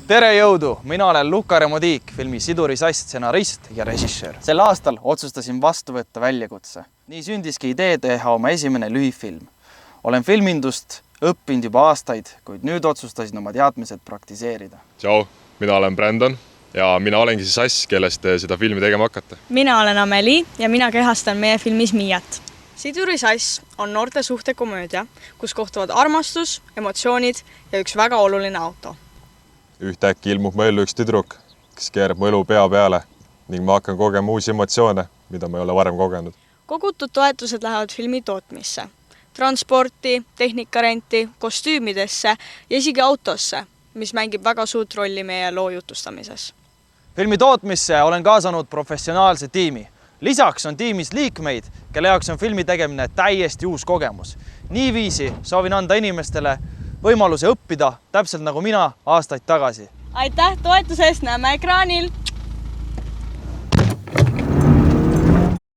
Tere jõudu! Mina olen Luka Remodiik, filmi Siduri sass stsenarist ja režissöör. Sel aastal otsustasin vastu võtta väljakutse. Nii sündiski idee teha oma esimene lühifilm. Olen filmindust õppinud juba aastaid, kuid nüüd otsustasin oma teadmised praktiseerida. Tšau, mina olen Brandon ja mina olengi see sass, kellest te seda filmi tegema hakkate. Mina olen Ameli ja mina kehastan meie filmis Miiat. Siduri sass on noorte suhtekomöödia, kus kohtuvad armastus, emotsioonid ja üks väga oluline auto. Ühtäkki ilmub mu ellu üks tüdruk, kes keerab mu elu pea peale ning ma hakkan kogema uusi emotsioone, mida ma ei ole varem kogenud. Kogutud toetused lähevad filmi tootmisse, transporti, tehnikarenti, kostüümidesse ja isegi autosse, mis mängib väga suurt rolli meie loo jutustamises. Filmi tootmisse olen kaasanud professionaalse tiimi. Lisaks on tiimis liikmeid, kelle jaoks on filmi tegemine täiesti uus kogemus. Niiviisi soovin anda inimestele võimaluse õppida täpselt nagu mina aastaid tagasi. Aitäh toetuse eest, näeme ekraanil!